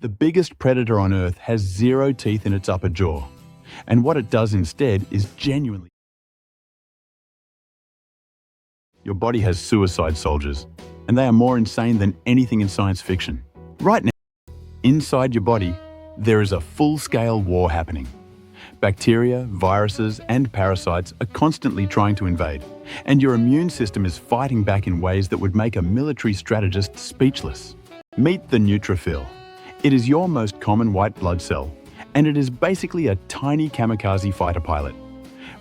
The biggest predator on Earth has 0 teeth in its upper jaw, and what it does instead is genuinely. Your body has suicide soldiers, and they are more insane than anything in science fiction. Right now, inside your body, there is a full-scale war happening. Bacteria, viruses, and parasites are constantly trying to invade, and your immune system is fighting back in ways that would make a military strategist speechless. Meet the neutrophil. It is your most common white blood cell, and it is basically a tiny kamikaze fighter pilot.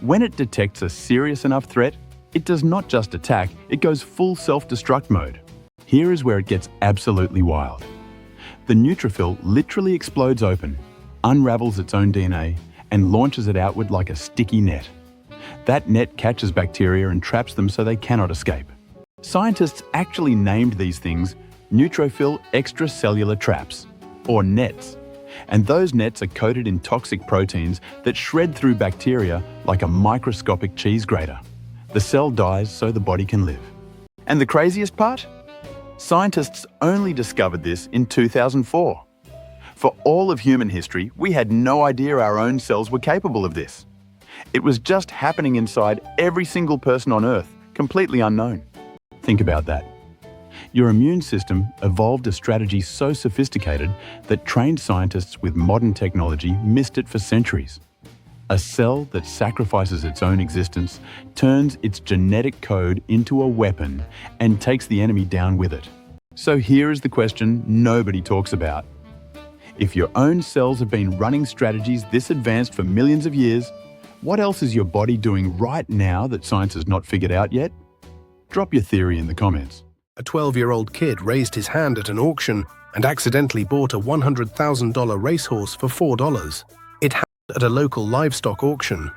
When it detects a serious enough threat, it does not just attack, it goes full self-destruct mode. Here is where it gets absolutely wild. The neutrophil literally explodes open, unravels its own DNA, and launches it outward like a sticky net. That net catches bacteria and traps them so they cannot escape. Scientists actually named these things neutrophil extracellular traps, or nets. And those nets are coated in toxic proteins that shred through bacteria like a microscopic cheese grater. The cell dies so the body can live. And the craziest part? Scientists only discovered this in 2004. For all of human history, we had no idea our own cells were capable of this. It was just happening inside every single person on Earth, completely unknown. Think about that. Your immune system evolved a strategy so sophisticated that trained scientists with modern technology missed it for centuries. A cell that sacrifices its own existence turns its genetic code into a weapon and takes the enemy down with it. So here is the question nobody talks about. If your own cells have been running strategies this advanced for millions of years, what else is your body doing right now that science has not figured out yet? Drop your theory in the comments. A 12-year-old kid raised his hand at an auction and accidentally bought a $100,000 racehorse for $4. It happened at a local livestock auction,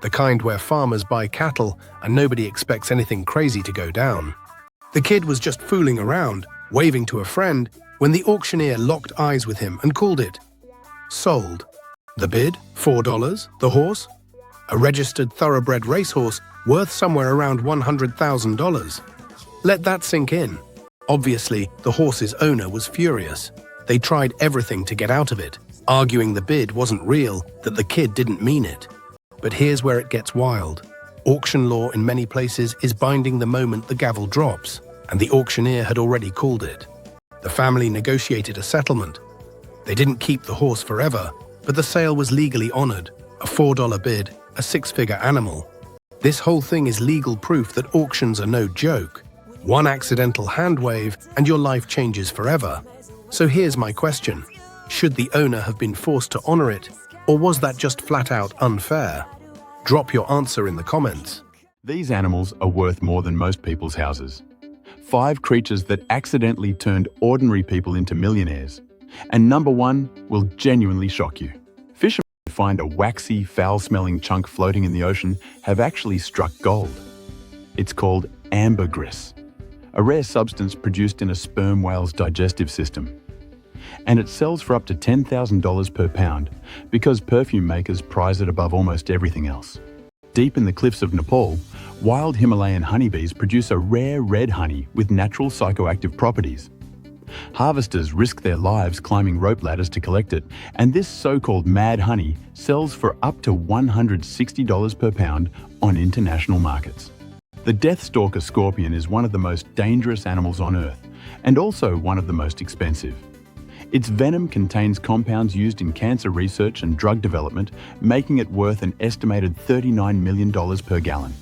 the kind where farmers buy cattle and nobody expects anything crazy to go down. The kid was just fooling around, waving to a friend, when the auctioneer locked eyes with him and called it sold. The bid? $4. The horse? A registered thoroughbred racehorse worth somewhere around $100,000. Let that sink in. Obviously, the horse's owner was furious. They tried everything to get out of it, arguing the bid wasn't real, that the kid didn't mean it. But here's where it gets wild. Auction law in many places is binding the moment the gavel drops, and the auctioneer had already called it. The family negotiated a settlement. They didn't keep the horse forever, but the sale was legally honored. A $4 bid, a 6-figure animal. This whole thing is legal proof that auctions are no joke. One accidental hand wave and your life changes forever. So here's my question. Should the owner have been forced to honor it, or was that just flat out unfair? Drop your answer in the comments. These animals are worth more than most people's houses. 5 creatures that accidentally turned ordinary people into millionaires. And number 1 will genuinely shock you. Fishermen who find a waxy, foul-smelling chunk floating in the ocean have actually struck gold. It's called ambergris, a rare substance produced in a sperm whale's digestive system. And it sells for up to $10,000 per pound because perfume makers prize it above almost everything else. Deep in the cliffs of Nepal, wild Himalayan honeybees produce a rare red honey with natural psychoactive properties. Harvesters risk their lives climbing rope ladders to collect it, and this so-called mad honey sells for up to $160 per pound on international markets. The deathstalker scorpion is one of the most dangerous animals on Earth, and also one of the most expensive. Its venom contains compounds used in cancer research and drug development, making it worth an estimated $39 million per gallon,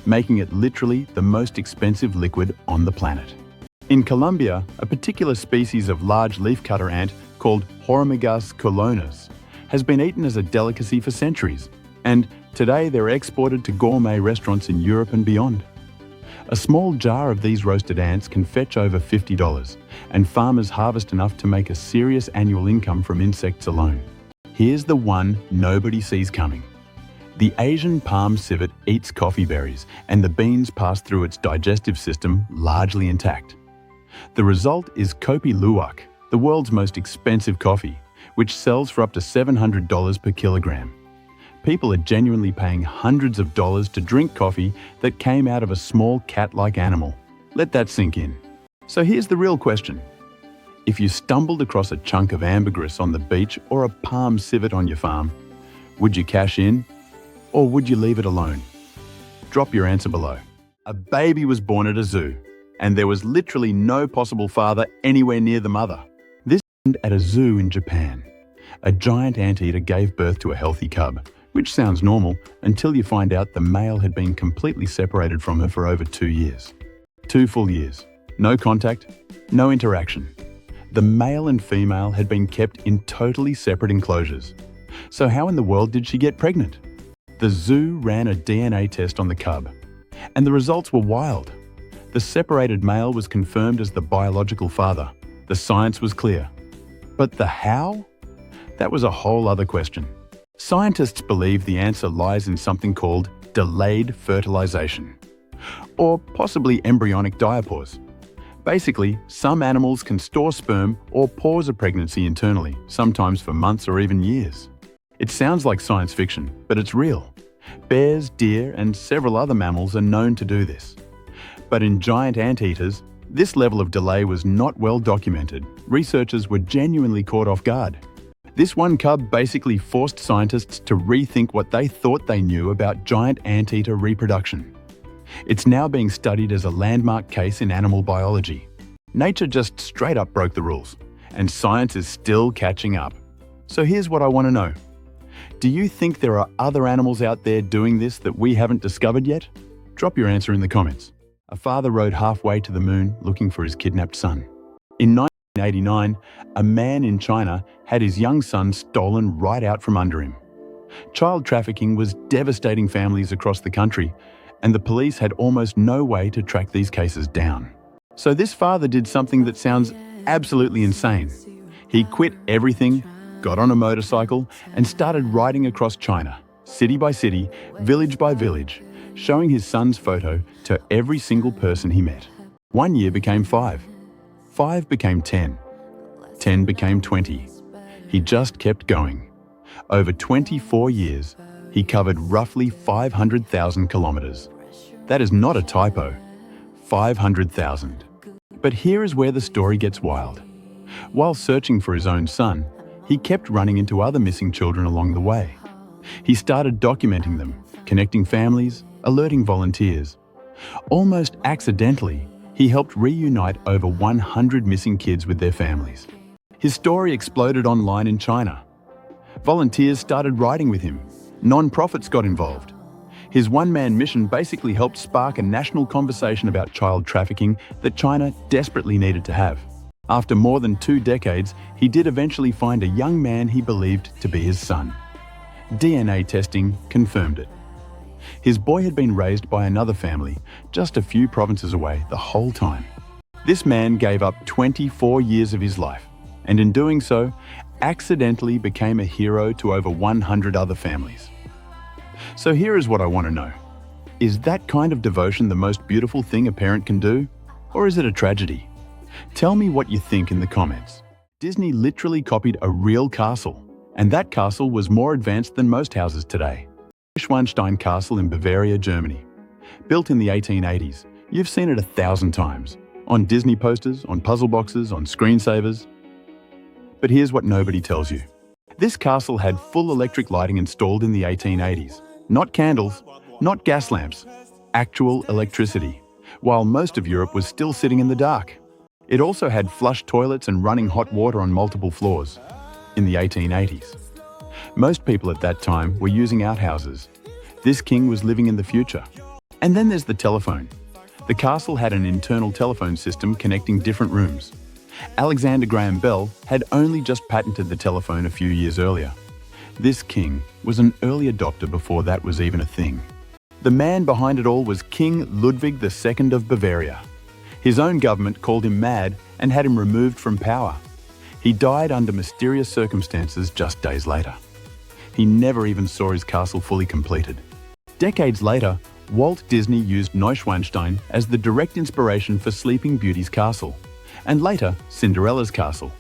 making it literally the most expensive liquid on the planet. In Colombia, a particular species of large leafcutter ant called Hormigas culonas has been eaten as a delicacy for centuries, and today they're exported to gourmet restaurants in Europe and beyond. A small jar of these roasted ants can fetch over $50, and farmers harvest enough to make a serious annual income from insects alone. Here's the one nobody sees coming. The Asian palm civet eats coffee berries, and the beans pass through its digestive system largely intact. The result is Kopi Luwak, the world's most expensive coffee, which sells for up to $700 per kilogram. People are genuinely paying hundreds of dollars to drink coffee that came out of a small cat-like animal. Let that sink in. So here's the real question. If you stumbled across a chunk of ambergris on the beach or a palm civet on your farm, would you cash in or would you leave it alone? Drop your answer below. A baby was born at a zoo, and there was literally no possible father anywhere near the mother. This happened at a zoo in Japan. A giant anteater gave birth to a healthy cub, which sounds normal until you find out the male had been completely separated from her for over 2 years. 2 full years. No contact, no interaction. The male and female had been kept in totally separate enclosures. So how in the world did she get pregnant? The zoo ran a DNA test on the cub, and the results were wild. The separated male was confirmed as the biological father. The science was clear. But the how? That was a whole other question. Scientists believe the answer lies in something called delayed fertilization, or possibly embryonic diapause. Basically, some animals can store sperm or pause a pregnancy internally, sometimes for months or even years. It sounds like science fiction, but it's real. Bears, deer, and several other mammals are known to do this. But in giant anteaters, this level of delay was not well documented. Researchers were genuinely caught off guard. This one cub basically forced scientists to rethink what they thought they knew about giant anteater reproduction. It's now being studied as a landmark case in animal biology. Nature just straight up broke the rules, and science is still catching up. So here's what I want to know. Do you think there are other animals out there doing this that we haven't discovered yet? Drop your answer in the comments. A father rode halfway to the moon looking for his kidnapped son. In 1989, a man in China had his young son stolen right out from under him. Child trafficking was devastating families across the country, and the police had almost no way to track these cases down. So this father did something that sounds absolutely insane. He quit everything, got on a motorcycle, and started riding across China, city by city, village by village, showing his son's photo to every single person he met. 1 year became 5. 5 became 10. 10 became 20. He just kept going. Over 24 years, he covered roughly 500,000 kilometers. That is not a typo. 500,000. But here is where the story gets wild. While searching for his own son, he kept running into other missing children along the way. He started documenting them, connecting families, alerting volunteers. Almost accidentally, he helped reunite over 100 missing kids with their families. His story exploded online in China. Volunteers started riding with him. Non-profits got involved. His one-man mission basically helped spark a national conversation about child trafficking that China desperately needed to have. After more than 2 decades, he did eventually find a young man he believed to be his son. DNA testing confirmed it. His boy had been raised by another family just a few provinces away the whole time. This man gave up 24 years of his life, and in doing so, accidentally became a hero to over 100 other families. So here is what I want to know. Is that kind of devotion the most beautiful thing a parent can do? Or is it a tragedy? Tell me what you think in the comments. Disney literally copied a real castle, and that castle was more advanced than most houses today. Neuschwanstein Castle in Bavaria, Germany. Built in the 1880s, you've seen it 1,000 times. On Disney posters, on puzzle boxes, on screensavers. But here's what nobody tells you. This castle had full electric lighting installed in the 1880s. Not candles, not gas lamps, actual electricity, while most of Europe was still sitting in the dark. It also had flush toilets and running hot water on multiple floors in the 1880s. Most people at that time were using outhouses. This king was living in the future. And then there's the telephone. The castle had an internal telephone system connecting different rooms. Alexander Graham Bell had only just patented the telephone a few years earlier. This king was an early adopter before that was even a thing. The man behind it all was King Ludwig II of Bavaria. His own government called him mad and had him removed from power. He died under mysterious circumstances just days later. He never even saw his castle fully completed. Decades later, Walt Disney used Neuschwanstein as the direct inspiration for Sleeping Beauty's castle, and later Cinderella's castle.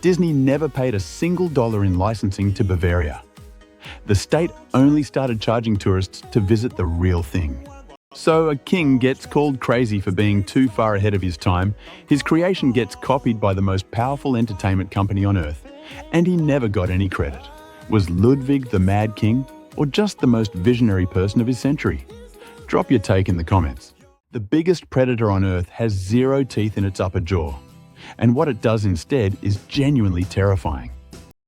Disney never paid a single dollar in licensing to Bavaria. The state only started charging tourists to visit the real thing. So a king gets called crazy for being too far ahead of his time, his creation gets copied by the most powerful entertainment company on earth, and he never got any credit. Was Ludwig the Mad King, or just the most visionary person of his century? Drop your take in the comments. The biggest predator on earth has 0 teeth in its upper jaw, and what it does instead is genuinely terrifying.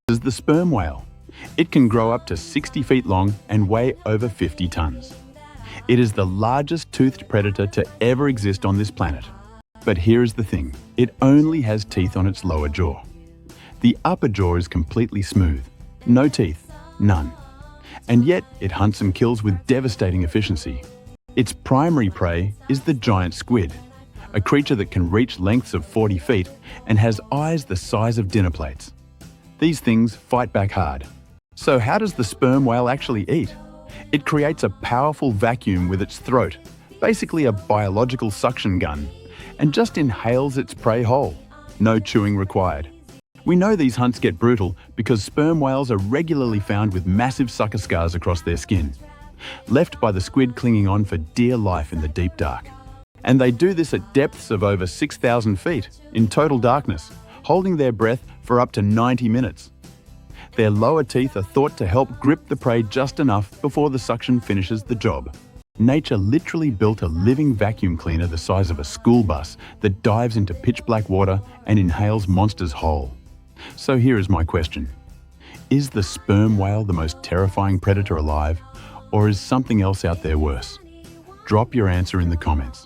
This is the sperm whale. It can grow up to 60 feet long and weigh over 50 tons. It is the largest toothed predator to ever exist on this planet. But here is the thing, it only has teeth on its lower jaw. The upper jaw is completely smooth. No teeth, none. And yet it hunts and kills with devastating efficiency. Its primary prey is the giant squid, a creature that can reach lengths of 40 feet and has eyes the size of dinner plates. These things fight back hard. So how does the sperm whale actually eat? It creates a powerful vacuum with its throat, basically a biological suction gun, and just inhales its prey whole. No chewing required. We know these hunts get brutal because sperm whales are regularly found with massive sucker scars across their skin, left by the squid clinging on for dear life in the deep dark. And they do this at depths of over 6,000 feet, in total darkness, holding their breath for up to 90 minutes. Their lower teeth are thought to help grip the prey just enough before the suction finishes the job. Nature literally built a living vacuum cleaner the size of a school bus that dives into pitch black water and inhales monsters whole. So here is my question. Is the sperm whale the most terrifying predator alive, or is something else out there worse? Drop your answer in the comments.